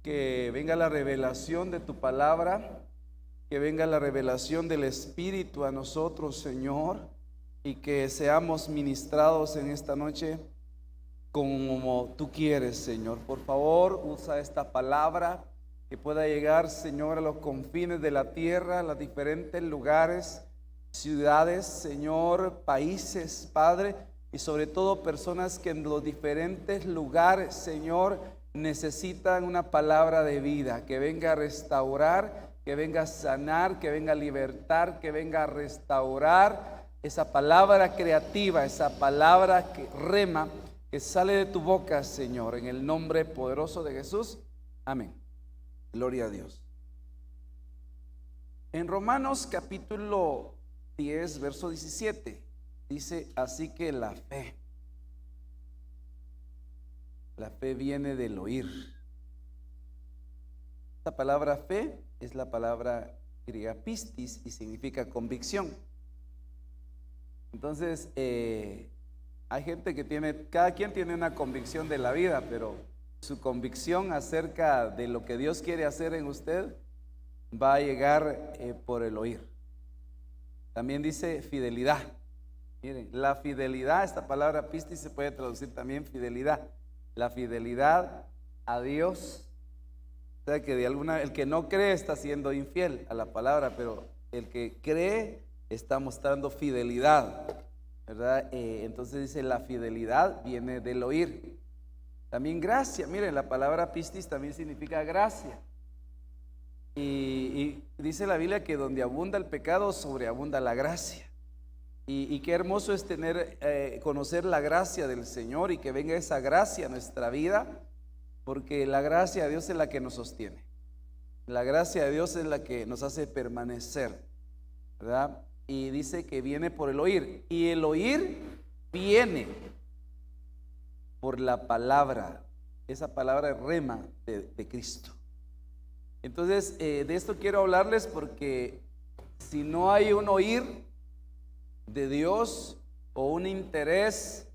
que venga la revelación de tu palabra, que venga la revelación del Espíritu a nosotros, Señor, y que seamos ministrados en esta noche como tú quieres, Señor. Por favor, usa esta palabra que pueda llegar, Señor, a los confines de la tierra, a los diferentes lugares, ciudades, Señor, países, Padre, y sobre todo personas que en los diferentes lugares, Señor, necesitan una palabra de vida, que venga a restaurar, que venga a sanar, que venga a libertar, que venga a restaurar esa palabra creativa, esa palabra que rema, que sale de tu boca, Señor, en el nombre poderoso de Jesús. Amén. Gloria a Dios. En Romanos capítulo 10, verso 17, dice: así que la fe viene del oír. Esta palabra fe es la palabra griega pistis y significa convicción. Entonces, hay gente que cada quien tiene una convicción de la vida, pero su convicción acerca de lo que Dios quiere hacer en usted va a llegar por el oír. También dice fidelidad. Miren, la fidelidad, esta palabra pistis se puede traducir también fidelidad. La fidelidad a Dios. O sea que el que no cree está siendo infiel a la palabra, pero el que cree está mostrando fidelidad, ¿verdad? Entonces dice: la fidelidad viene del oír. También gracia. Miren, la palabra pistis también significa gracia. Y dice la Biblia que donde abunda el pecado, sobreabunda la gracia. Y qué hermoso es conocer la gracia del Señor y que venga esa gracia a nuestra vida, porque la gracia de Dios es la que nos sostiene. La gracia de Dios es la que nos hace permanecer, ¿verdad? Y dice que viene por el oír, y el oír viene por la palabra, esa palabra rema de Cristo. Entonces, de esto quiero hablarles, porque si no hay un oír de Dios o un interés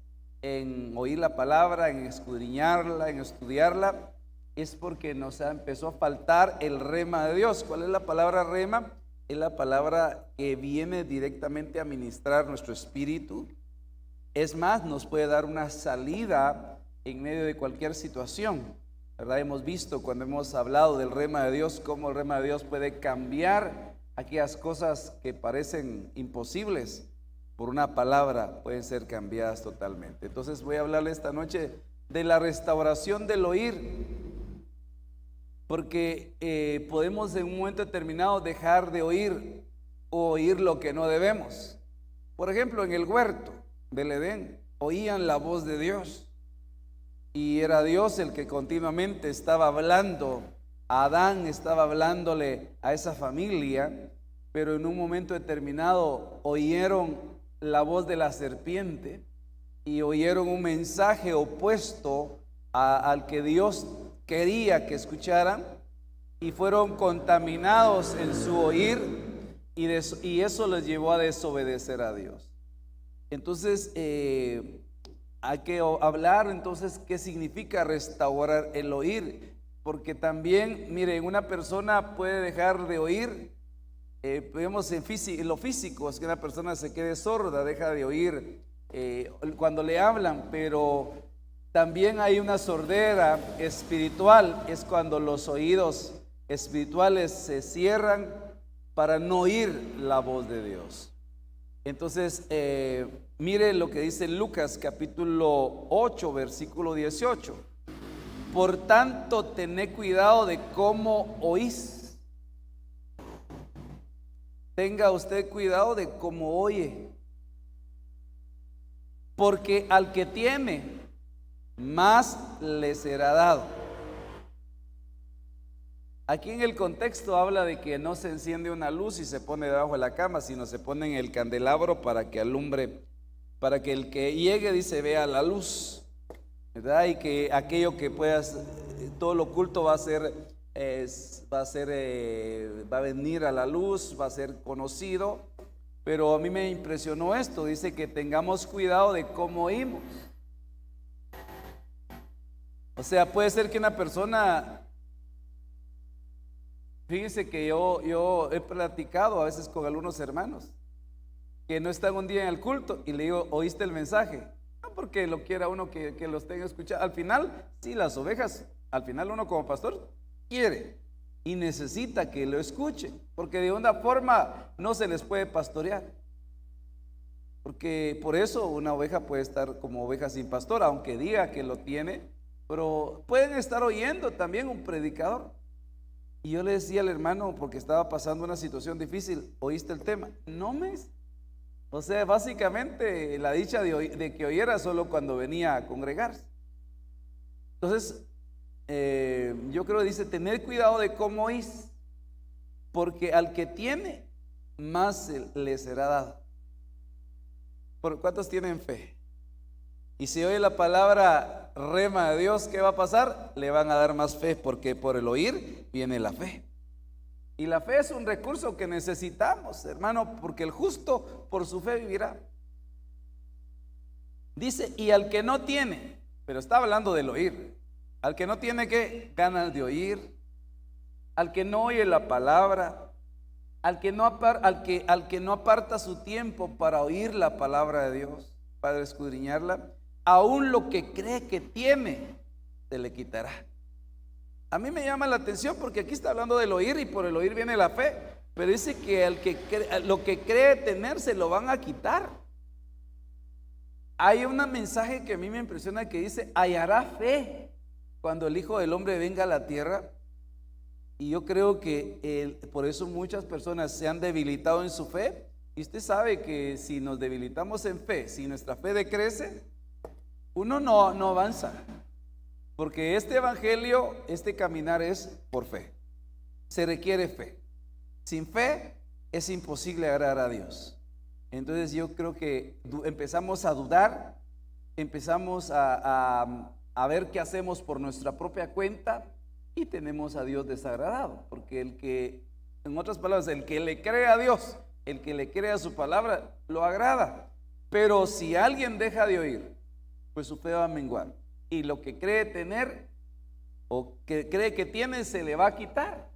en oír la palabra, en escudriñarla, en estudiarla, es porque nos empezó a faltar el rema de Dios. ¿Cuál es la palabra rema? Es la palabra que viene directamente a ministrar nuestro espíritu. Es más, nos puede dar una salida en medio de cualquier situación, ¿verdad? Hemos visto cuando hemos hablado del rema de Dios, cómo el rema de Dios puede cambiar aquellas cosas que parecen imposibles. Por una palabra pueden ser cambiadas totalmente. Entonces voy a hablarle esta noche de la restauración del oír, porque podemos en un momento determinado dejar de oír o oír lo que no debemos. Por ejemplo, en el huerto del Edén oían la voz de Dios, y era Dios el que continuamente estaba hablando a Adán, estaba hablándole a esa familia, pero en un momento determinado oyeron la voz de la serpiente y oyeron un mensaje opuesto al que Dios quería que escucharan, y fueron contaminados en su oír, y eso les llevó a desobedecer a Dios. Entonces hay que hablar entonces qué significa restaurar el oír, porque también, miren, una persona puede dejar de oír. Vemos en lo físico, es que una persona se quede sorda, deja de oír cuando le hablan, pero también hay una sordera espiritual, es cuando los oídos espirituales se cierran para no oír la voz de Dios. Entonces, mire lo que dice Lucas capítulo 8, versículo 18: por tanto, tened cuidado de cómo oís. Tenga usted cuidado de cómo oye, porque al que tiene, más le será dado. Aquí en el contexto habla de que no se enciende una luz y se pone debajo de la cama, sino se pone en el candelabro para que alumbre, para que el que llegue, dice, vea la luz, ¿verdad? Y que aquello que puedas, todo lo oculto va a venir a la luz, va a ser conocido. Pero a mí me impresionó esto, dice que tengamos cuidado de cómo oímos. O sea, puede ser que una persona Fíjense que yo he platicado a veces con algunos hermanos que no están un día en el culto y le digo, ¿oíste el mensaje? No porque lo quiera uno que los tenga escuchado. Al final, sí, las ovejas, al final uno como pastor quiere y necesita que lo escuchen, porque de una forma no se les puede pastorear. Porque por eso una oveja puede estar como oveja sin pastor, aunque diga que lo tiene, pero pueden estar oyendo también un predicador. Y yo le decía al hermano, porque estaba pasando una situación difícil, ¿oíste el tema? No me... O sea, básicamente la dicha de que oyera solo cuando venía a congregarse. Entonces, yo creo, dice, tener cuidado de cómo oís, porque al que tiene, más le será dado. ¿Por cuántos tienen fe? Y si oye la palabra rema de Dios, ¿qué va a pasar? Le van a dar más fe, porque por el oír viene la fe. Y la fe es un recurso que necesitamos, hermano, porque el justo por su fe vivirá. Dice, y al que no tiene, pero está hablando del oír, al que no tiene ¿qué? Ganas de oír, al que no oye la palabra, al que no aparta su tiempo para oír la palabra de Dios, para escudriñarla, aún lo que cree que tiene, se le quitará. A mí me llama la atención porque aquí está hablando del oír y por el oír viene la fe, pero dice que lo que cree tener se lo van a quitar. Hay un mensaje que a mí me impresiona que dice, hallará fe cuando el Hijo del Hombre venga a la tierra. Y yo creo que por eso muchas personas se han debilitado en su fe. Y usted sabe que si nos debilitamos en fe, si nuestra fe decrece, uno no avanza. Porque este evangelio, este caminar es por fe. Se requiere fe. Sin fe es imposible agradar a Dios. Entonces yo creo que empezamos a dudar, empezamos a ver qué hacemos por nuestra propia cuenta y tenemos a Dios desagradado. Porque en otras palabras, el que le cree a Dios, el que le cree a su palabra, lo agrada. Pero si alguien deja de oír, pues su fe va a menguar. Y lo que cree tener o que cree que tiene se le va a quitar.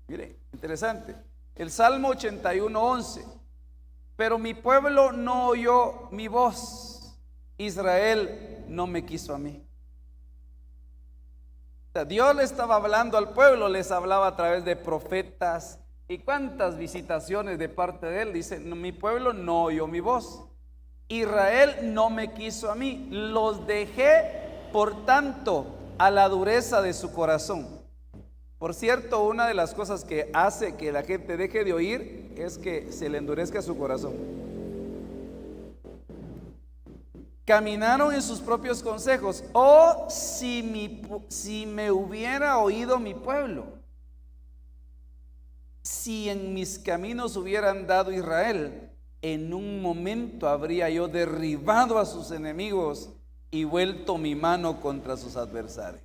Mire, interesante. El Salmo 81:11. Pero mi pueblo no oyó mi voz. Israel no me quiso a mí. O sea, Dios le estaba hablando al pueblo, les hablaba a través de profetas. Y cuántas visitaciones de parte de él. Dice, mi pueblo no oyó mi voz. Israel no me quiso a mí. Los dejé por tanto a la dureza de su corazón. Por cierto, una de las cosas que hace que la gente deje de oír es que se le endurezca su corazón. Caminaron en sus propios consejos. Oh, si me hubiera oído mi pueblo, si en mis caminos hubiera andado Israel, en un momento habría yo derribado a sus enemigos y vuelto mi mano contra sus adversarios.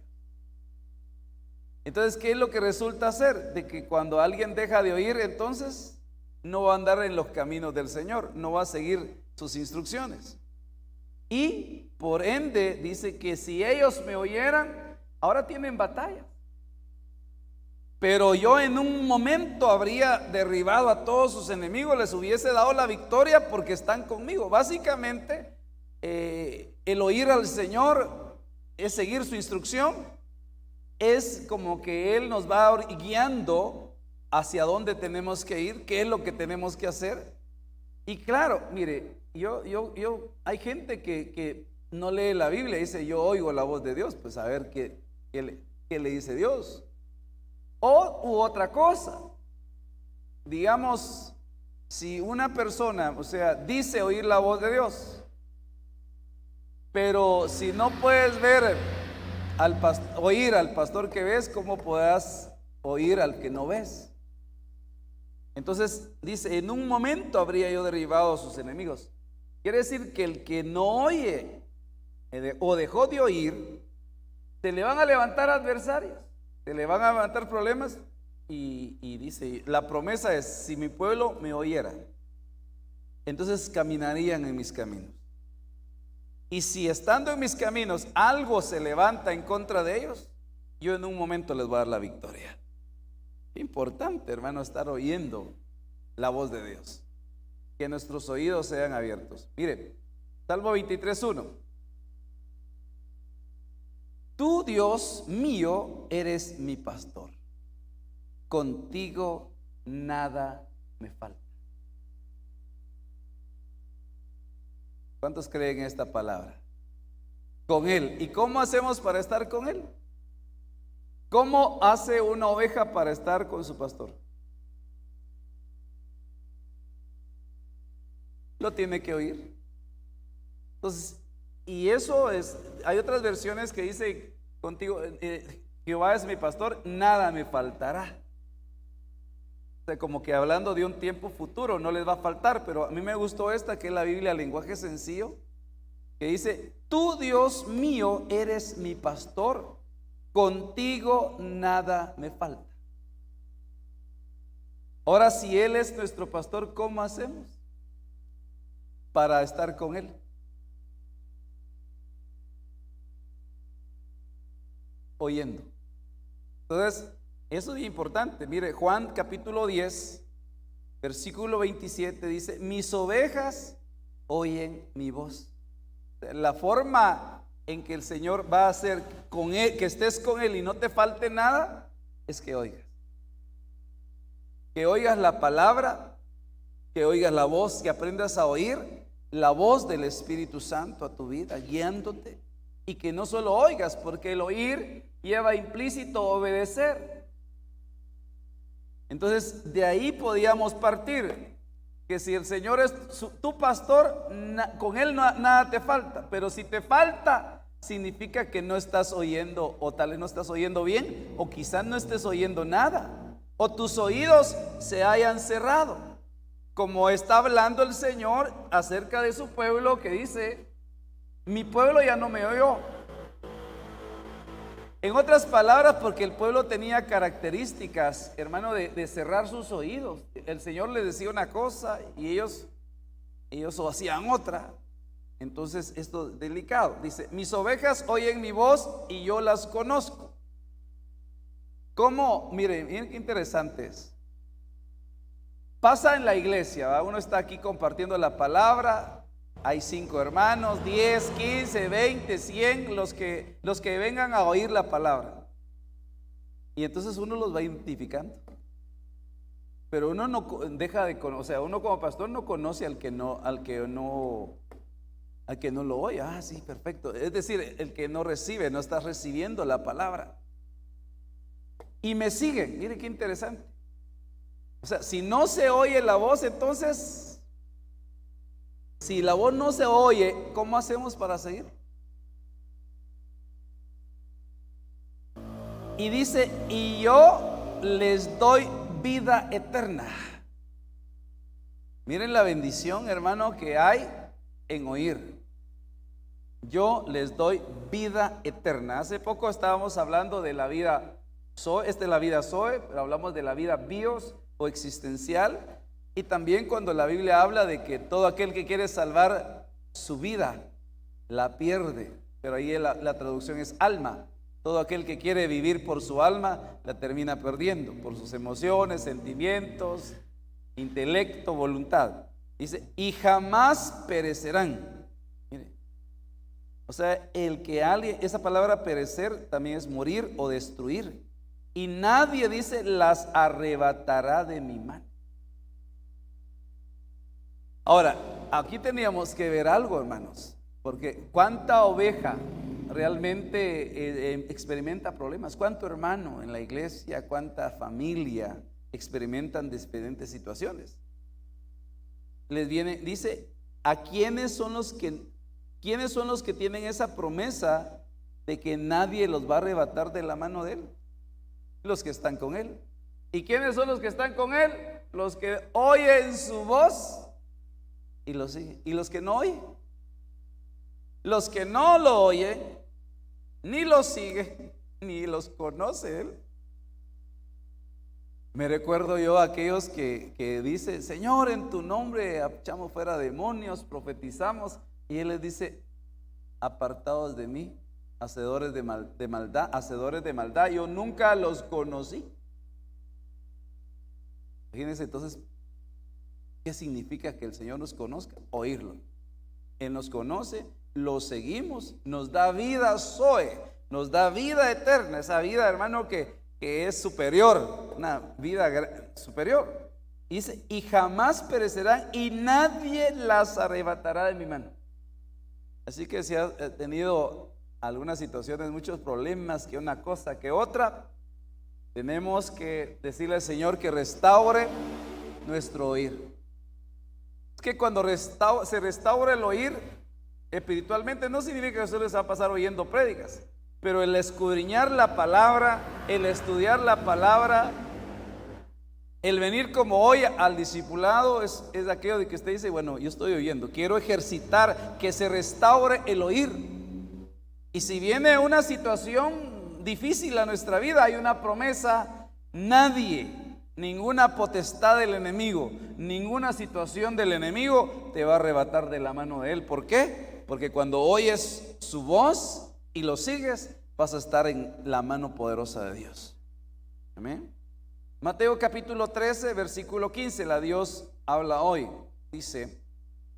Entonces, ¿qué es lo que resulta ser? De que cuando alguien deja de oír, entonces no va a andar en los caminos del Señor, no va a seguir sus instrucciones. Y por ende dice que si ellos me oyeran, ahora tienen batalla. Pero yo en un momento habría derribado a todos sus enemigos, les hubiese dado la victoria porque están conmigo. Básicamente, el oír al Señor es seguir su instrucción, es como que Él nos va guiando hacia dónde tenemos que ir, qué es lo que tenemos que hacer. Y claro, mire, hay gente que no lee la Biblia y dice, yo oigo la voz de Dios, pues a ver qué le dice Dios. U otra cosa, digamos, si una persona, o sea, dice oír la voz de Dios, pero si no puedes ver oír al pastor que ves, ¿cómo podrás oír al que no ves? Entonces dice, en un momento habría yo derribado a sus enemigos. Quiere decir que el que no oye o dejó de oír, se le van a levantar adversarios, se le van a levantar problemas. Y dice, la promesa es, si mi pueblo me oyera, entonces caminarían en mis caminos. Y si estando en mis caminos algo se levanta en contra de ellos, yo en un momento les voy a dar la victoria. Importante, hermano, estar oyendo la voz de Dios. Que nuestros oídos sean abiertos. Mire, Salmo 23:1. Tú, Dios mío, eres mi pastor. Contigo nada me falta. ¿Cuántos creen en esta palabra? Con Él. ¿Y cómo hacemos para estar con Él? ¿Cómo hace una oveja para estar con su pastor? Lo tiene que oír. Entonces, y eso es, hay otras versiones que dice contigo, Jehová es mi pastor, nada me faltará. O sea, como que hablando de un tiempo futuro, no les va a faltar, pero a mí me gustó esta, que es la Biblia, lenguaje sencillo, que dice, tú, Dios mío, eres mi pastor, contigo nada me falta. Ahora, si Él es nuestro pastor, ¿cómo hacemos para estar con Él? Oyendo. Entonces, eso es importante. Mire, Juan capítulo 10, versículo 27 dice, mis ovejas oyen mi voz. La forma en que el Señor va a hacer con Él, que estés con Él y no te falte nada, es que oigas. Que oigas la palabra, que oigas la voz, que aprendas a oír la voz del Espíritu Santo a tu vida, guiándote. Y que no solo oigas, porque el oír lleva implícito obedecer. Entonces, de ahí podíamos partir, que si el Señor es tu pastor, con Él nada te falta. Pero si te falta, significa que no estás oyendo, o tal vez no estás oyendo bien, o quizás no estés oyendo nada, o tus oídos se hayan cerrado, como está hablando el Señor acerca de su pueblo, que dice, mi pueblo ya no me oyó. En otras palabras, porque el pueblo tenía características, hermano, de cerrar sus oídos. El Señor les decía una cosa y ellos hacían otra. Entonces esto es delicado. Dice, mis ovejas oyen mi voz y yo las conozco. ¿Cómo? Miren qué interesante es. Pasa en la iglesia, ¿va? Uno está aquí compartiendo la palabra. Hay 5 hermanos, 10, 15, 20, 100, los que vengan a oír la palabra. Y entonces uno los va identificando. Pero uno no deja de conocer, o sea, uno como pastor no conoce al que no lo oye. Ah, sí, perfecto. Es decir, el que no recibe, no está recibiendo la palabra. Y me siguen, mire qué interesante. O sea, si no se oye la voz, entonces, si la voz no se oye, ¿cómo hacemos para seguir? Y dice, y yo les doy vida eterna. Miren la bendición, hermano, que hay en oír. Yo les doy vida eterna. Hace poco estábamos hablando de la vida Zoe, esta es la vida Zoe, pero hablamos de la vida bios o existencial. Y también cuando la Biblia habla de que todo aquel que quiere salvar su vida, la pierde. Pero ahí la traducción es alma. Todo aquel que quiere vivir por su alma, la termina perdiendo. Por sus emociones, sentimientos, intelecto, voluntad. Dice, y jamás perecerán. Mire, o sea, esa palabra perecer también es morir o destruir. Y nadie, dice, las arrebatará de mi mano. Ahora, aquí teníamos que ver algo, hermanos, porque ¿cuánta oveja realmente experimenta problemas? ¿Cuánto hermano en la iglesia, cuánta familia experimentan diferentes situaciones? Les viene, dice, ¿quiénes son los que tienen esa promesa de que nadie los va a arrebatar de la mano de Él? Los que están con Él. ¿Y quiénes son los que están con Él? Los que oyen su voz y lo siguen. ¿Y los que no oyen? Los que no lo oyen, ni lo siguen, ni los conoce Él. Me recuerdo yo a aquellos que dicen, Señor, en tu nombre echamos fuera demonios, profetizamos, y Él les dice, apartados de mí, hacedores de maldad, yo nunca los conocí. Imagínense entonces, ¿qué significa que el Señor nos conozca? Oírlo. Él nos conoce, lo seguimos, nos da vida Zoe, nos da vida eterna, esa vida, hermano, que es superior, una vida superior. Dice, y jamás perecerán y nadie las arrebatará de mi mano. Así que si has tenido algunas situaciones, muchos problemas, que una cosa que otra, tenemos que decirle al Señor que restaure nuestro oír. Es que cuando se restaura el oír espiritualmente, no significa que usted les va a pasar oyendo prédicas, pero el escudriñar la palabra, el estudiar la palabra, el venir como hoy al discipulado es aquello de que usted dice, bueno, yo estoy oyendo, quiero ejercitar que se restaure el oír. Y si viene una situación difícil a nuestra vida, hay una promesa: nadie, ninguna potestad del enemigo, ninguna situación del enemigo te va a arrebatar de la mano de él. ¿Por qué? Porque cuando oyes su voz y lo sigues, vas a estar en la mano poderosa de Dios. Amén. Mateo capítulo 13, versículo 15, la Dios habla hoy. Dice,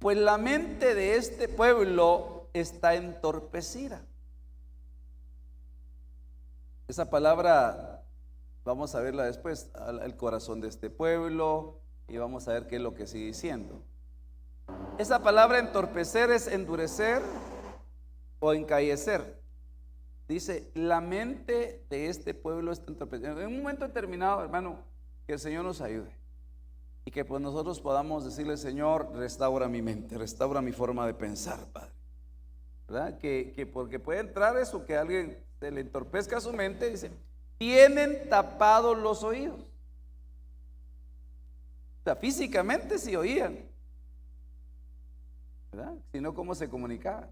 pues la mente de este pueblo está entorpecida. Esa palabra vamos a verla después, el corazón de este pueblo, y vamos a ver qué es lo que sigue diciendo. Esa palabra entorpecer es endurecer o encallecer. Dice, la mente de este pueblo está entorpecida. En un momento determinado, hermano, que el Señor nos ayude y que pues nosotros podamos decirle, Señor, restaura mi mente, restaura mi forma de pensar, Padre. ¿Verdad? Que porque puede entrar eso, que alguien se le entorpezca su mente. Dice, tienen tapados los oídos. O sea, físicamente sí oían, ¿verdad? Si no, ¿cómo se comunicaban?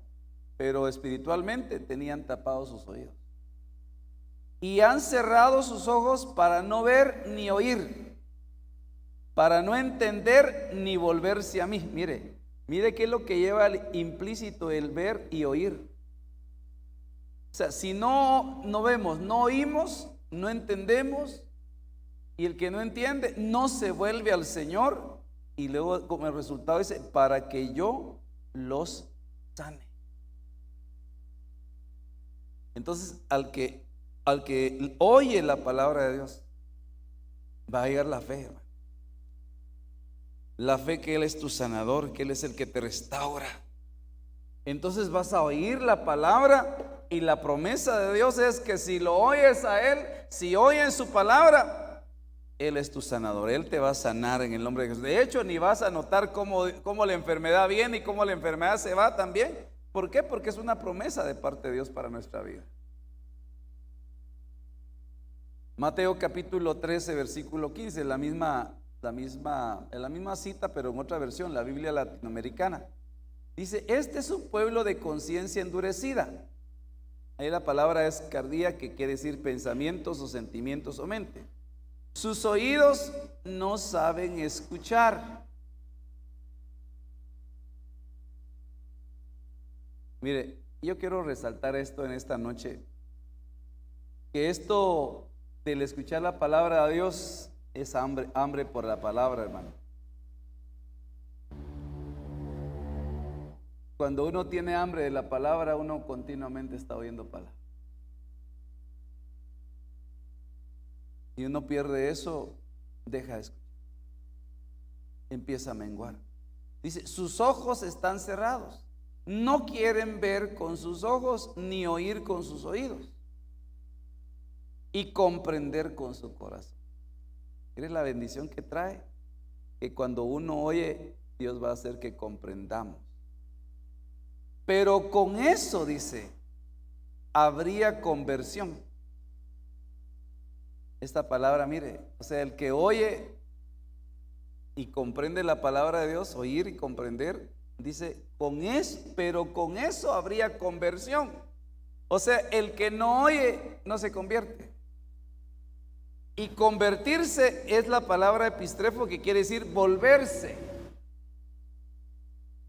Pero espiritualmente tenían tapados sus oídos. Y han cerrado sus ojos para no ver ni oír, para no entender ni volverse a mí. Mire qué es lo que lleva implícito el ver y oír. O sea, si no vemos, no oímos, no entendemos, y el que no entiende no se vuelve al Señor, y luego como el resultado dice, para que yo los sane. Entonces, al que oye la palabra de Dios, va a llegar la fe, hermano. La fe que Él es tu sanador, que Él es el que te restaura. Entonces vas a oír la palabra, y la promesa de Dios es que si lo oyes a Él, si oyes su palabra, Él es tu sanador. Él te va a sanar en el nombre de Jesús. De hecho, ni vas a notar cómo la enfermedad viene y cómo la enfermedad se va también. ¿Por qué? Porque es una promesa de parte de Dios para nuestra vida. Mateo capítulo 13, versículo 15, la misma cita, pero en otra versión, la Biblia latinoamericana. Dice, este es un pueblo de conciencia endurecida. Ahí la palabra es cardía, que quiere decir pensamientos o sentimientos o mente. Sus oídos no saben escuchar. Mire, yo quiero resaltar esto en esta noche, que esto del escuchar la palabra de Dios es hambre por la palabra, hermano. Cuando uno tiene hambre de la palabra, uno continuamente está oyendo palabra. Y uno pierde eso, deja de escuchar, empieza a menguar. Dice, sus ojos están cerrados. No quieren ver con sus ojos ni oír con sus oídos y comprender con su corazón. ¿Quieres la bendición que trae? Que cuando uno oye, Dios va a hacer que comprendamos. Pero con eso, dice, habría conversión. Esta palabra, mire, o sea, el que oye y comprende la palabra de Dios, oír y comprender, dice, pero con eso habría conversión. O sea, el que no oye no se convierte. Y convertirse es la palabra epistrefo, que quiere decir volverse,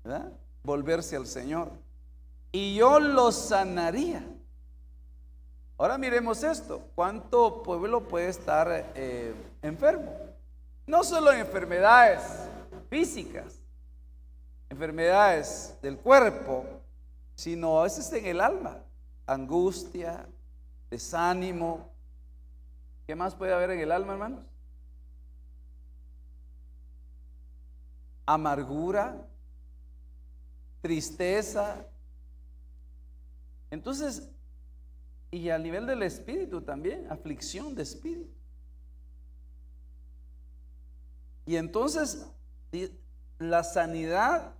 ¿verdad? Volverse al Señor. Y yo lo sanaría. Ahora miremos esto. ¿Cuánto pueblo puede estar enfermo? No solo en enfermedades físicas, enfermedades del cuerpo, sino a veces en el alma, angustia, desánimo. ¿Qué más puede haber en el alma, hermanos? Amargura, tristeza. Entonces, y a nivel del espíritu también, aflicción de espíritu. Y entonces la sanidad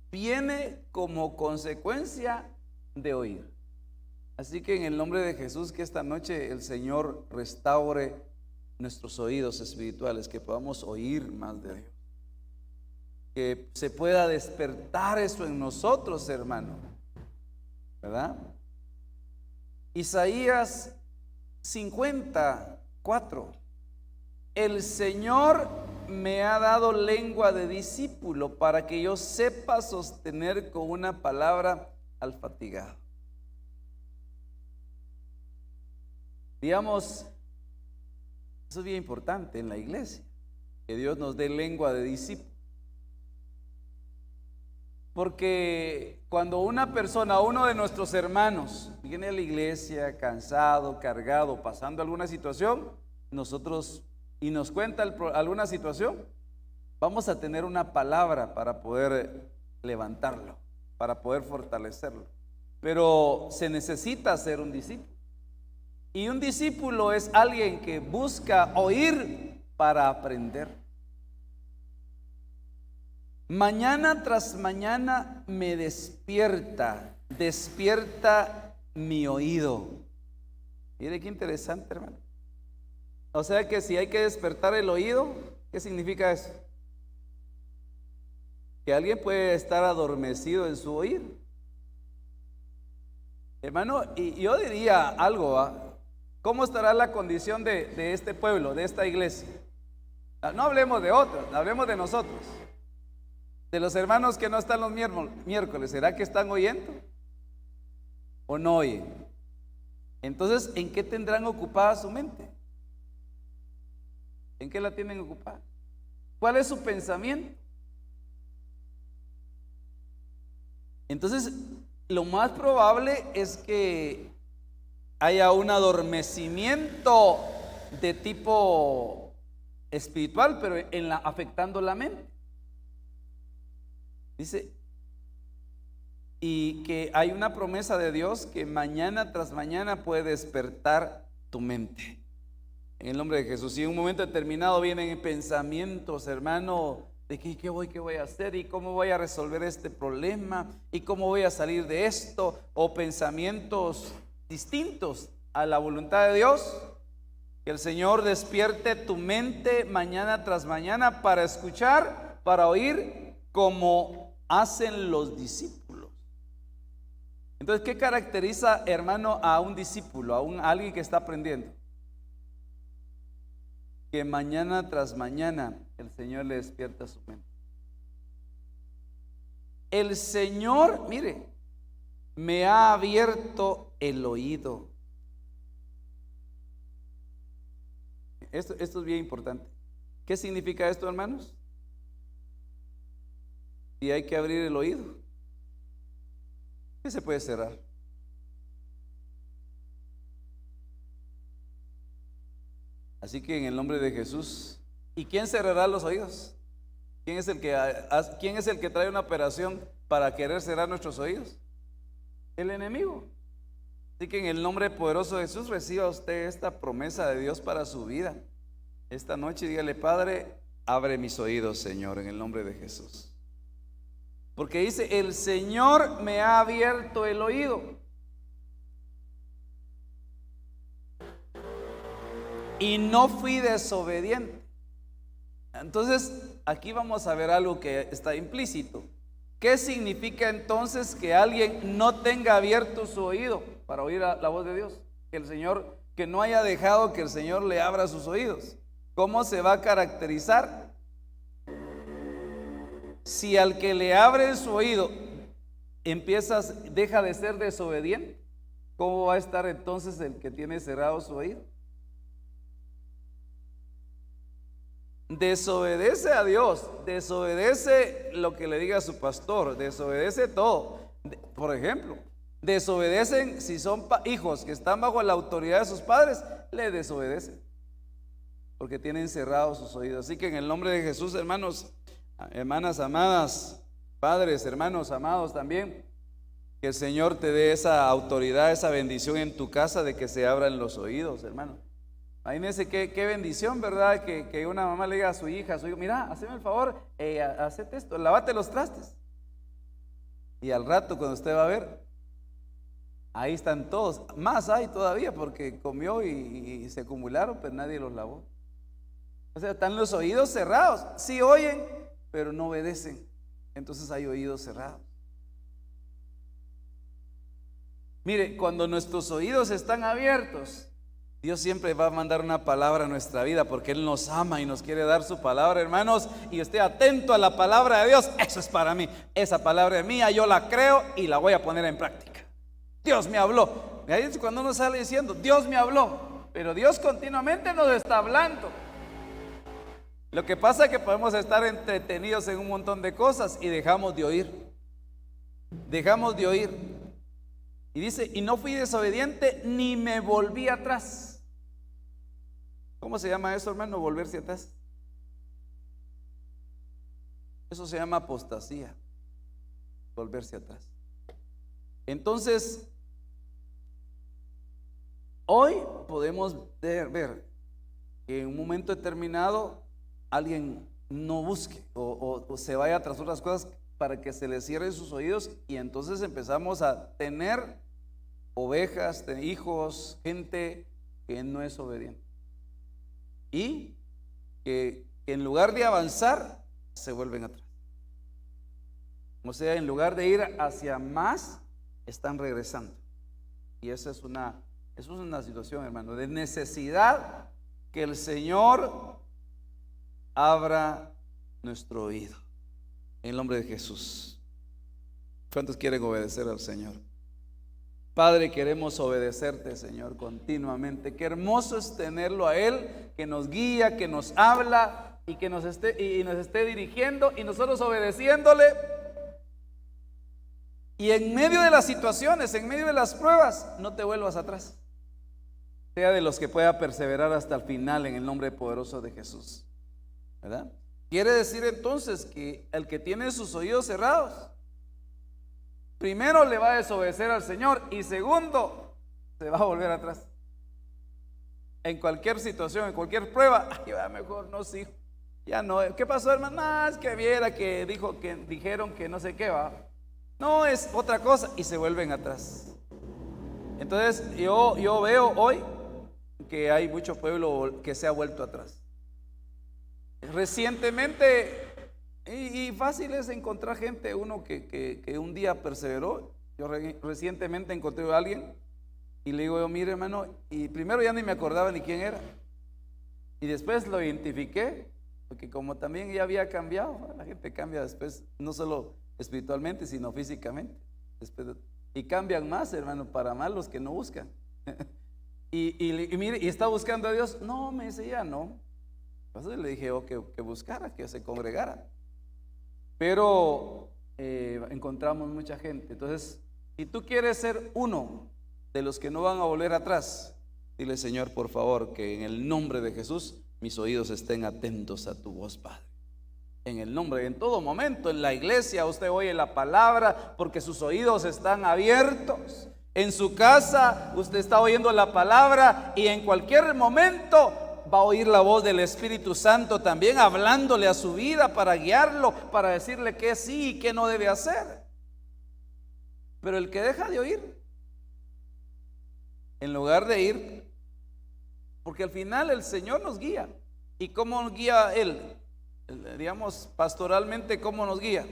viene como consecuencia de oír. Así que en el nombre de Jesús, que esta noche el Señor restaure nuestros oídos espirituales, que podamos oír más de Dios, que se pueda despertar eso en nosotros, hermano, ¿verdad? Isaías 54. El Señor me ha dado lengua de discípulo para que yo sepa sostener con una palabra al fatigado. Digamos, eso es bien importante en la iglesia, que Dios nos dé lengua de discípulo. Porque cuando una persona, uno de nuestros hermanos, viene a la iglesia cansado, cargado, pasando alguna situación, nosotros, y nos cuenta alguna situación, vamos a tener una palabra para poder levantarlo, para poder fortalecerlo. Pero se necesita ser un discípulo. Y un discípulo es alguien que busca oír para aprender. Mañana tras mañana me despierta mi oído. Mire qué interesante, hermano. O sea que si hay que despertar el oído, ¿qué significa eso? Que alguien puede estar adormecido en su oído. Hermano, y yo diría algo, ¿va? ¿Cómo estará la condición de este pueblo, de esta iglesia? No hablemos de otros, hablemos de nosotros. De los hermanos que no están los miércoles, ¿será que están oyendo o no oyen? Entonces, ¿en qué tendrán ocupada su mente? ¿En qué la tienen ocupada? ¿Cuál es su pensamiento? Entonces, lo más probable es que haya un adormecimiento de tipo espiritual, pero afectando la mente. Dice, y que hay una promesa de Dios que mañana tras mañana puede despertar tu mente. En el nombre de Jesús. Y en un momento determinado vienen pensamientos, hermano, de qué voy a hacer y cómo voy a resolver este problema y cómo voy a salir de esto, o pensamientos distintos a la voluntad de Dios. Que el Señor despierte tu mente mañana tras mañana para escuchar, para oír, como hacen los discípulos. Entonces, ¿qué caracteriza, hermano, a un discípulo, a alguien que está aprendiendo? Que mañana tras mañana el Señor le despierta su mente. El Señor, mire, me ha abierto el oído. Esto es bien importante. ¿Qué significa esto, hermanos? Y hay que abrir el oído. ¿Qué se puede cerrar? Así que en el nombre de Jesús. ¿Y quién cerrará los oídos? ¿Quién es el que trae una operación para querer cerrar nuestros oídos? El enemigo. Así que en el nombre poderoso de Jesús, reciba usted esta promesa de Dios para su vida. Esta noche dígale: Padre, abre mis oídos, Señor, en el nombre de Jesús. Porque dice: el Señor me ha abierto el oído. Y no fui desobediente. Entonces, aquí vamos a ver algo que está implícito. ¿Qué significa entonces que alguien no tenga abierto su oído para oír la voz de Dios? Que no haya dejado que el Señor le abra sus oídos. ¿Cómo se va a caracterizar? Si al que le abre su oído deja de ser desobediente, ¿cómo va a estar entonces el que tiene cerrado su oído? desobedece a Dios, desobedece lo que le diga su pastor, desobedece todo. Por ejemplo, desobedecen si son hijos que están bajo la autoridad de sus padres, le desobedecen porque tienen cerrados sus oídos. Así que en el nombre de Jesús, hermanos, hermanas amadas, padres, hermanos amados también, que el Señor te dé esa autoridad, esa bendición en tu casa de que se abran los oídos, hermano. Imagínense qué bendición, ¿verdad? Que una mamá le diga a su hija, a su hijo: mira, hazme el favor, hacete esto, lávate los trastes. Y al rato, cuando usted va a ver, ahí están todos. Más hay todavía porque comió y se acumularon, pero nadie los lavó. O sea, están los oídos cerrados. Sí oyen, pero no obedecen. Entonces hay oídos cerrados. Mire, cuando nuestros oídos están abiertos, Dios siempre va a mandar una palabra a nuestra vida porque Él nos ama y nos quiere dar su palabra, hermanos. Y esté atento a la palabra de Dios. Eso es para mí. Esa palabra es mía, yo la creo y la voy a poner en práctica. Dios me habló. Ahí es cuando uno sale diciendo: Dios me habló. Pero Dios continuamente nos está hablando. Lo que pasa es que podemos estar entretenidos en un montón de cosas y dejamos de oír. Dejamos de oír. Y dice: y no fui desobediente ni me volví atrás. ¿Cómo se llama eso, hermano? Volverse atrás. Eso se llama apostasía. Volverse atrás. Entonces, hoy podemos ver que en un momento determinado alguien no busque o se vaya tras otras cosas para que se le cierren sus oídos, y entonces empezamos a tener ovejas, hijos, gente que no es obediente y que en lugar de avanzar se vuelven atrás. O sea, en lugar de ir hacia más, están regresando. Y esa es una situación, hermano, de necesidad que el Señor abra nuestro oído. En el nombre de Jesús. ¿Cuántos quieren obedecer al Señor? Padre, queremos obedecerte, Señor, continuamente. Qué hermoso es tenerlo a Él, que nos guía, que nos habla y que nos esté dirigiendo y nosotros obedeciéndole. Y en medio de las situaciones, en medio de las pruebas, no te vuelvas atrás. Sea de los que pueda perseverar hasta el final en el nombre poderoso de Jesús. ¿Verdad? Quiere decir entonces que el que tiene sus oídos cerrados, primero le va a desobedecer al Señor y segundo, se va a volver atrás. En cualquier situación, en cualquier prueba, mejor no, sí, ya no. ¿Qué pasó, hermano? No, es que viera que dijeron que no sé qué va. No, es otra cosa, y se vuelven atrás. Entonces yo veo hoy que hay mucho pueblo que se ha vuelto atrás. Recientemente, y fácil es encontrar gente, uno que un día perseveró. Yo recientemente encontré a alguien y le digo yo: mire, hermano, y primero ya ni me acordaba ni quién era, y después lo identifiqué, porque como también ya había cambiado, la gente cambia después, no solo espiritualmente, sino físicamente. Y cambian más, hermano, para mal los que no buscan. y mire, y está buscando a Dios. No, me dice, ya no. Entonces le dije que buscara, que se congregara. Pero encontramos mucha gente. Entonces, si tú quieres ser uno de los que no van a volver atrás, dile: Señor, por favor, que en el nombre de Jesús mis oídos estén atentos a tu voz, Padre. En el nombre, en todo momento, en la iglesia usted oye la palabra porque sus oídos están abiertos. En su casa usted está oyendo la palabra y en cualquier momento va a oír la voz del Espíritu Santo también hablándole a su vida para guiarlo, para decirle qué sí y qué no debe hacer. Pero el que deja de oír, en lugar de ir, porque al final el Señor nos guía. ¿Y cómo nos guía Él? Digamos, pastoralmente, ¿cómo nos guía?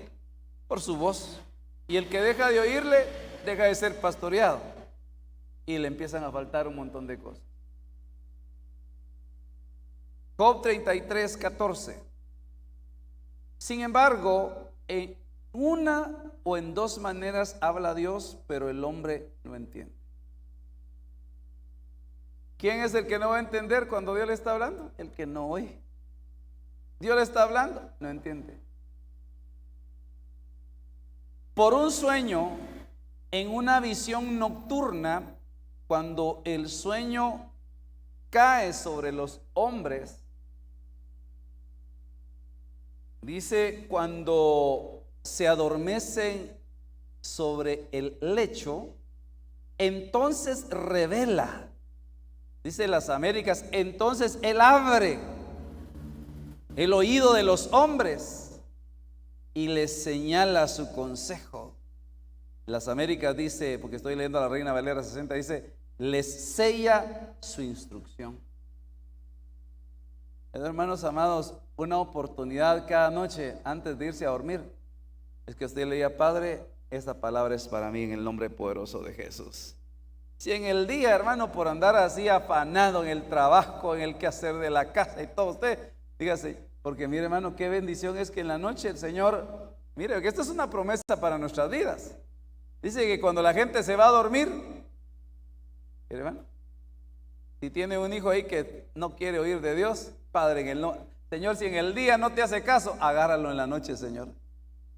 Por su voz. Y el que deja de oírle, deja de ser pastoreado y le empiezan a faltar un montón de cosas. Job 33:14. Sin embargo, en una o en dos maneras habla Dios, pero el hombre no entiende. ¿Quién es el que no va a entender cuando Dios le está hablando? El que no oye. Dios le está hablando, no entiende. Por un sueño, en una visión nocturna, cuando el sueño cae sobre los hombres, dice, cuando se adormecen sobre el lecho, entonces revela, dice las Américas, entonces Él abre el oído de los hombres y les señala su consejo. Las Américas dice, porque estoy leyendo a la Reina Valera 60, dice, les sella su instrucción. Hermanos amados, una oportunidad cada noche antes de irse a dormir es que usted le diga, Padre, esta palabra es para mí en el nombre poderoso de Jesús. Si en el día, hermano, por andar así afanado en el trabajo, en el quehacer de la casa y todo, usted dígase, porque mire, hermano, qué bendición es que en la noche el Señor, mire, que esta es una promesa para nuestras vidas. Dice que cuando la gente se va a dormir, mire, hermano, si tiene un hijo ahí que no quiere oír de Dios, Padre, Señor, si en el día no te hace caso, agárralo en la noche, Señor.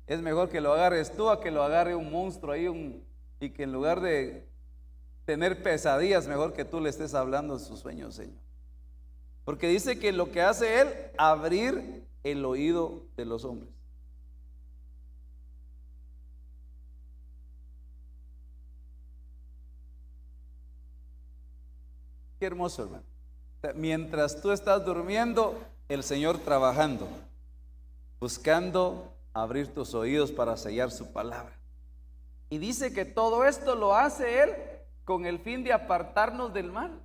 Es mejor que lo agarres tú a que lo agarre un monstruo ahí, y que en lugar de tener pesadillas, mejor que tú le estés hablando de sus sueños, Señor. Porque dice que lo que hace Él, abrir el oído de los hombres. Qué hermoso, hermano. Mientras tú estás durmiendo, el Señor trabajando, buscando abrir tus oídos para sellar su palabra. Y dice que todo esto lo hace Él con el fin de apartarnos del mal,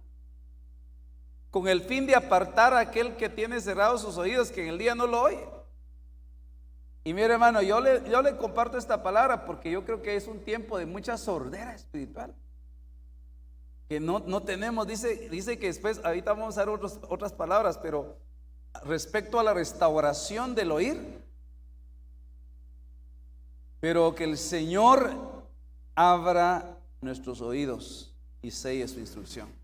con el fin de apartar a aquel que tiene cerrados sus oídos, que en el día no lo oye. Y mire, hermano, yo le comparto esta palabra porque yo creo que es un tiempo de mucha sordera espiritual, que no tenemos. Dice que después, ahorita vamos a usar otras palabras, pero respecto a la restauración del oír, pero que el Señor abra nuestros oídos y selle su instrucción.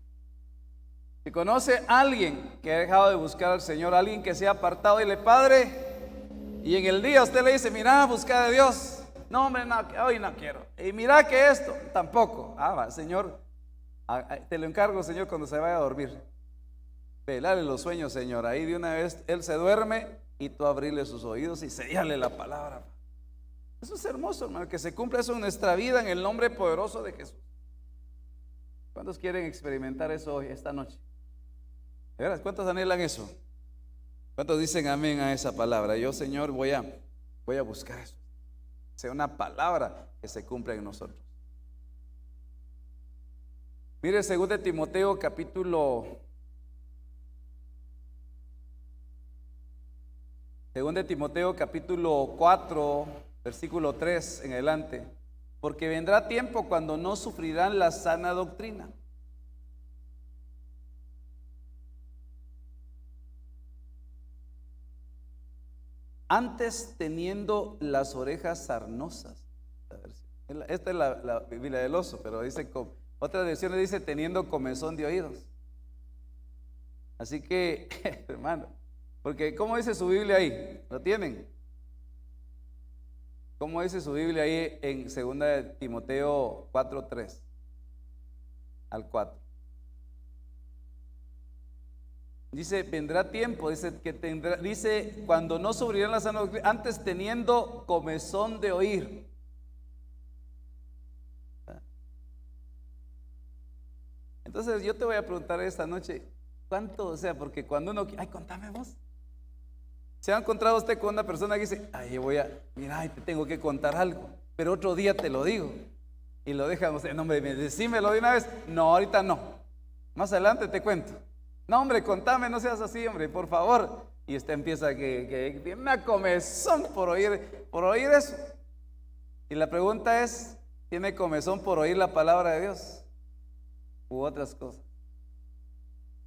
Si conoce a alguien que ha dejado de buscar al Señor, alguien que se ha apartado, dile, Padre, y en el día usted le dice, mira, busca de Dios. No, hombre, no, hoy no quiero. Y mira que esto, tampoco. Va, Señor, te lo encargo, Señor, cuando se vaya a dormir. Velarle los sueños, Señor. Ahí de una vez Él se duerme y tú abrirle sus oídos y sellarle la palabra. Eso es hermoso, hermano, que se cumpla eso en nuestra vida en el nombre poderoso de Jesús. ¿Cuántos quieren experimentar eso hoy, esta noche? ¿De veras? ¿Cuántos anhelan eso? ¿Cuántos dicen amén a esa palabra? Yo, Señor, voy a buscar eso. Sea una palabra que se cumpla en nosotros. Mire, 2 Timoteo capítulo 4, versículo 3 en adelante. Porque vendrá tiempo cuando no sufrirán la sana doctrina, antes teniendo las orejas sarnosas. Esta es la Biblia del oso, pero dice, otras versiones dice teniendo comezón de oídos. Así que, hermano, porque ¿cómo dice su Biblia ahí? ¿Lo tienen? ¿Cómo dice su Biblia ahí en 2 Timoteo 4:3 al 4? Dice, vendrá tiempo, dice cuando no sufrirán la sana doctrina, antes teniendo comezón de oír. Entonces yo te voy a preguntar esta noche, ¿cuánto? O sea, porque cuando uno, contame vos. ¿Se ha encontrado usted con una persona que dice, mira, te tengo que contar algo, pero otro día te lo digo? Y lo dejan, o sea, no, hombre, decímelo de una vez. No, ahorita no, más adelante te cuento. No, hombre, contame, no seas así, hombre, por favor. Y usted empieza que tiene una comezón por oír eso. Y la pregunta es, ¿tiene comezón por oír la palabra de Dios u otras cosas?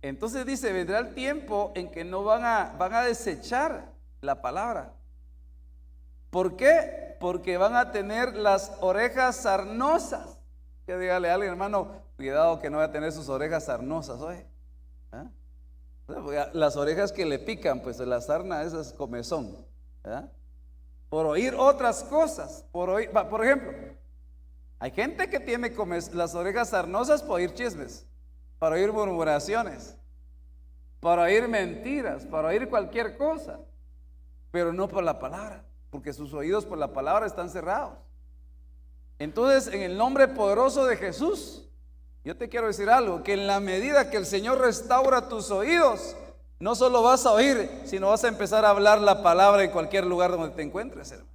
Entonces dice, vendrá el tiempo en que no van a desechar la palabra. ¿Por qué? Porque van a tener las orejas sarnosas. Que dígale a alguien, hermano, cuidado que no va a tener sus orejas sarnosas hoy. Las orejas que le pican, pues la sarna esa es comezón, ¿verdad? Por oír otras cosas, por ejemplo, hay gente que tiene las orejas sarnosas por oír chismes, para oír murmuraciones, para oír mentiras, para oír cualquier cosa, pero no por la palabra, porque sus oídos por la palabra están cerrados. Entonces, en el nombre poderoso de Jesús, yo te quiero decir algo, que en la medida que el Señor restaura tus oídos, no solo vas a oír, sino vas a empezar a hablar la palabra en cualquier lugar donde te encuentres, hermano.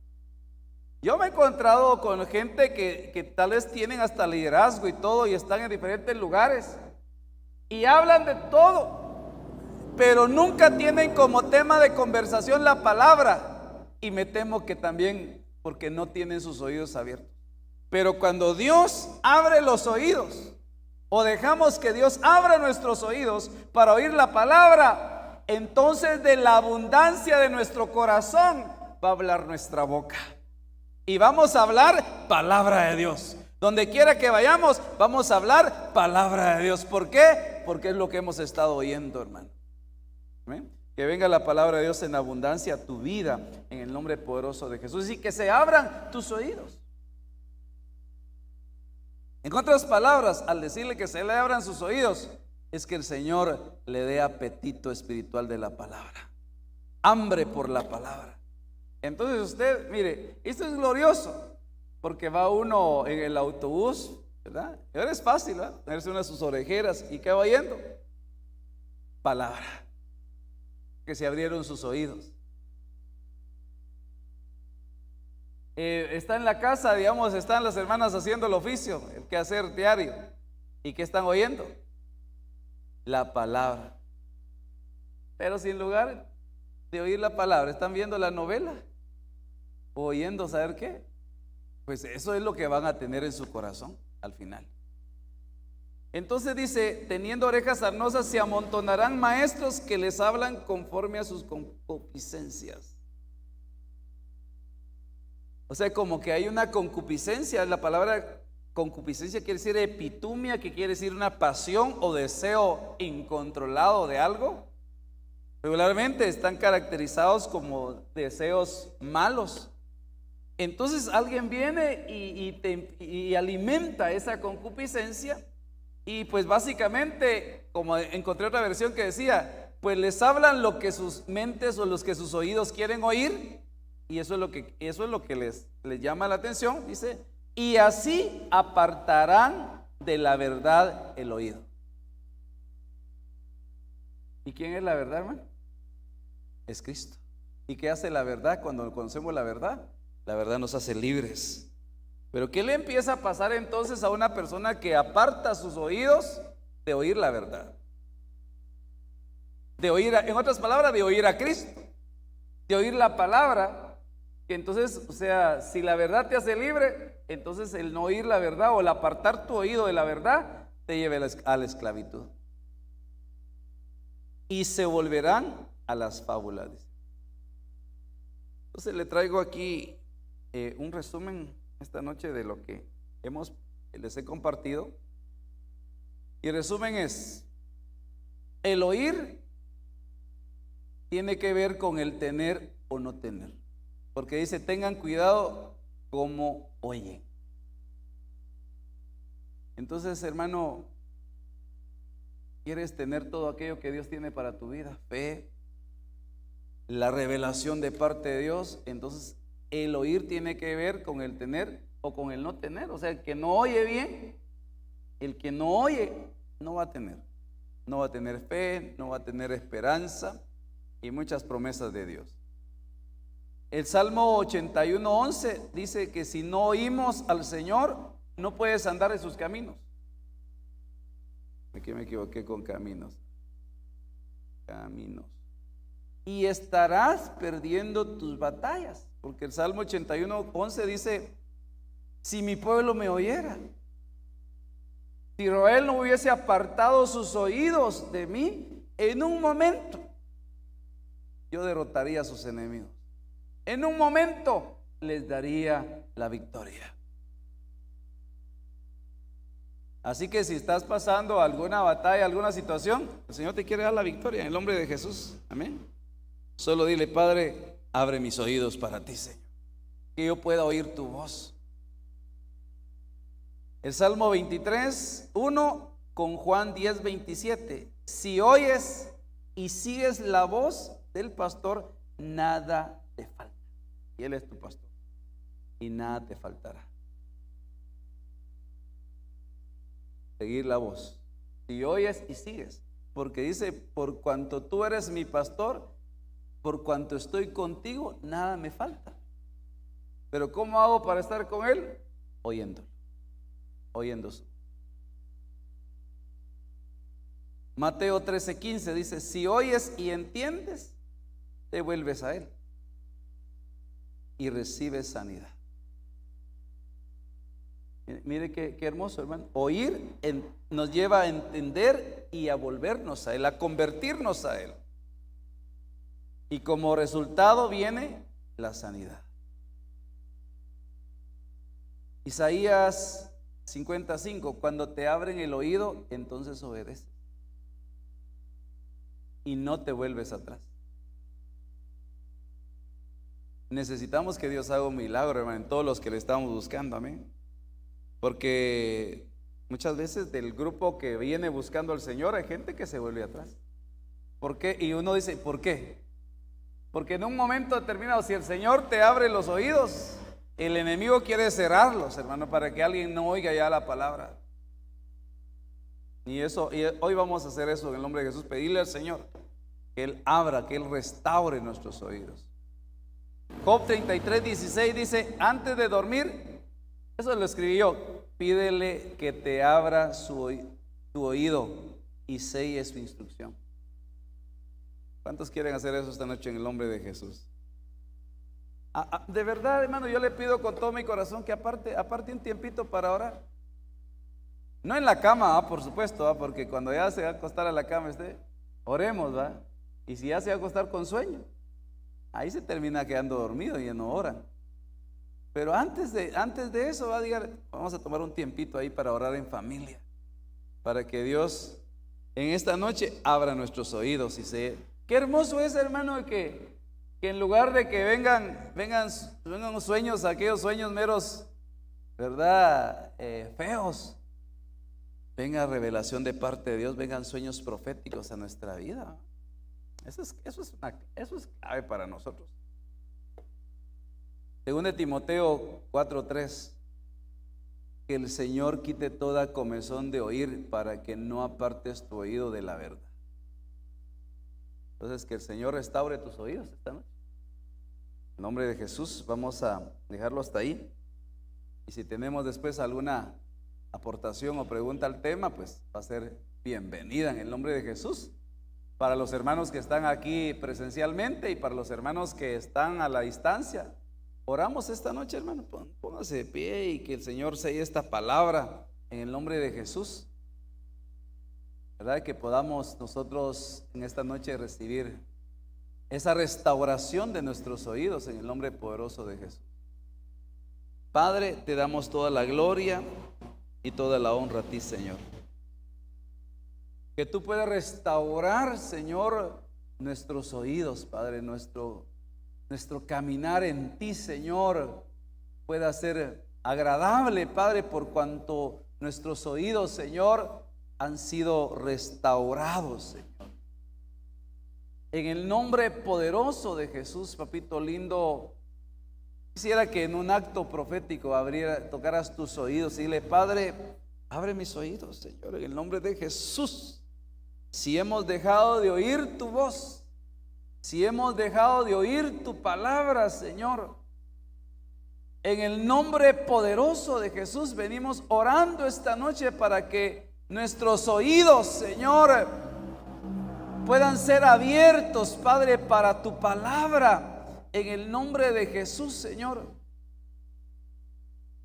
Yo me he encontrado con gente que tal vez tienen hasta liderazgo y todo, y están en diferentes lugares, y hablan de todo, pero nunca tienen como tema de conversación la palabra, y me temo que también porque no tienen sus oídos abiertos. Pero cuando Dios abre los oídos, o dejamos que Dios abra nuestros oídos para oír la palabra, entonces de la abundancia de nuestro corazón va a hablar nuestra boca. Y vamos a hablar palabra de Dios. Donde quiera que vayamos, vamos a hablar palabra de Dios. ¿Por qué? Porque es lo que hemos estado oyendo, hermano. ¿Amén? Que venga la palabra de Dios en abundancia a tu vida, en el nombre poderoso de Jesús, y que se abran tus oídos. En otras palabras, al decirle que se le abran sus oídos, es que el Señor le dé apetito espiritual de la palabra, hambre por la palabra. Entonces usted, mire, esto es glorioso, porque va uno en el autobús, ¿verdad? Y ahora es fácil, ¿verdad? Tenerse una de sus orejeras y ¿qué va oyendo? Palabra, que se abrieron sus oídos. Está en la casa, digamos, están las hermanas haciendo el oficio, el quehacer diario. ¿Y qué están oyendo? La palabra. Pero sin lugar de oír la palabra, ¿están viendo la novela? ¿O oyendo saber qué? Pues eso es lo que van a tener en su corazón al final. Entonces dice, teniendo orejas sarnosas se amontonarán maestros que les hablan conforme a sus concupiscencias. O sea, como que hay una concupiscencia. La palabra concupiscencia quiere decir epitumia, que quiere decir una pasión o deseo incontrolado de algo. Regularmente están caracterizados como deseos malos. Entonces alguien viene y alimenta esa concupiscencia, y pues básicamente, como encontré otra versión que decía, pues les hablan lo que sus mentes o los que sus oídos quieren oír. Y eso es lo que les llama la atención, dice, y así apartarán de la verdad el oído. ¿Y quién es la verdad, hermano? Es Cristo. ¿Y qué hace la verdad cuando conocemos la verdad? La verdad nos hace libres. Pero ¿qué le empieza a pasar entonces a una persona que aparta sus oídos de oír la verdad? De oír, en otras palabras, de oír a Cristo, de oír la palabra. Que entonces, o sea, si la verdad te hace libre, entonces el no oír la verdad o el apartar tu oído de la verdad te lleva a la esclavitud. Y se volverán a las fábulas. Entonces le traigo aquí un resumen esta noche de lo que les he compartido. Y el resumen es, el oír tiene que ver con el tener o no tener. Porque dice, tengan cuidado como oyen. Entonces, hermano, ¿quieres tener todo aquello que Dios tiene para tu vida? Fe, la revelación de parte de Dios. Entonces, el oír tiene que ver con el tener o con el no tener. O sea, el que no oye bien, el que no oye, no va a tener. No va a tener fe, no va a tener esperanza y muchas promesas de Dios. El Salmo 81:11 dice que si no oímos al Señor, no puedes andar en sus caminos. Aquí me equivoqué con caminos. Y estarás perdiendo tus batallas. Porque el Salmo 81:11 dice, si mi pueblo me oyera, si Israel no hubiese apartado sus oídos de mí, en un momento yo derrotaría a sus enemigos. En un momento les daría la victoria. Así que si estás pasando alguna batalla, alguna situación, el Señor te quiere dar la victoria en el nombre de Jesús. Amén. Solo dile: Padre, abre mis oídos para ti, Señor, que yo pueda oír tu voz. El Salmo 23, 1 con Juan 10, 27. Si oyes y sigues la voz del pastor, nada te falta. Y Él es tu pastor, y nada te faltará. Seguir la voz. Si oyes y sigues, porque dice: por cuanto tú eres mi pastor, por cuanto estoy contigo, nada me falta. Pero ¿cómo hago para estar con Él? Oyéndolo, oyendo su. Mateo 13:15 dice: si oyes y entiendes, te vuelves a Él y recibes sanidad. Mire qué hermoso, hermano. Oír nos lleva a entender y a volvernos a Él, a convertirnos a Él. Y como resultado viene la sanidad. Isaías 55: cuando te abren el oído, entonces obedeces y no te vuelves atrás. Necesitamos que Dios haga un milagro, hermano, en todos los que le estamos buscando. Amén. Porque muchas veces del grupo que viene buscando al Señor hay gente que se vuelve atrás. ¿Por qué? Y uno dice: ¿por qué? Porque en un momento determinado, si el Señor te abre los oídos, el enemigo quiere cerrarlos, hermano, para que alguien no oiga ya la palabra. Y hoy vamos a hacer eso en el nombre de Jesús, pedirle al Señor que Él abra, que Él restaure nuestros oídos. Job 33:16 dice: antes de dormir, eso lo escribí yo, pídele que te abra tu oído y selle su instrucción. ¿Cuántos quieren hacer eso esta noche en el nombre de Jesús? De verdad, hermano, yo le pido con todo mi corazón que aparte un tiempito para orar. No en la cama, por supuesto, porque cuando ya se va a acostar a la cama, oremos, ¿va? Y si ya se va a acostar con sueño, ahí se termina quedando dormido y ya no ora. Pero antes de eso, vamos a tomar un tiempito ahí para orar en familia, para que Dios en esta noche abra nuestros oídos. Qué hermoso es, hermano, que en lugar de que vengan sueños, aquellos sueños meros, ¿verdad? Feos, venga revelación de parte de Dios, vengan sueños proféticos a nuestra vida. Eso es clave para nosotros. Según de Timoteo 4:3, que el Señor quite toda comezón de oír para que no apartes tu oído de la verdad. Entonces, que el Señor restaure tus oídos esta noche. En nombre de Jesús, vamos a dejarlo hasta ahí. Y si tenemos después alguna aportación o pregunta al tema, pues va a ser bienvenida en el nombre de Jesús. Para los hermanos que están aquí presencialmente y para los hermanos que están a la distancia, oramos esta noche, hermano. Póngase de pie y que el Señor selle esta palabra en el nombre de Jesús. ¿Verdad? Que podamos nosotros en esta noche recibir esa restauración de nuestros oídos en el nombre poderoso de Jesús. Padre, te damos toda la gloria y toda la honra a ti, Señor. Que tú puedas restaurar, Señor, nuestros oídos, Padre, nuestro caminar en ti, Señor, pueda ser agradable, Padre, por cuanto nuestros oídos, Señor, han sido restaurados, Señor. En el nombre poderoso de Jesús, papito lindo, quisiera que en un acto profético tocaras tus oídos y dile: Padre, abre mis oídos, Señor, en el nombre de Jesús. Si hemos dejado de oír tu voz, si hemos dejado de oír tu palabra, Señor, en el nombre poderoso de Jesús venimos orando esta noche para que nuestros oídos, Señor, puedan ser abiertos, Padre, para tu palabra, en el nombre de Jesús, Señor.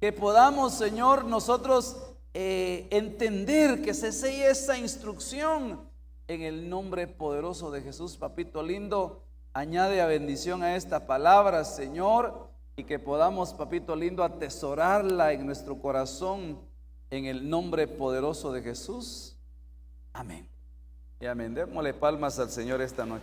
Que podamos, Señor, nosotros entender, que se selle esa instrucción en el nombre poderoso de Jesús. Papito lindo, añade a bendición a esta palabra, Señor, y que podamos, papito lindo, atesorarla en nuestro corazón, En el nombre poderoso de Jesús. Amén. Y amén. Démosle palmas al Señor esta noche.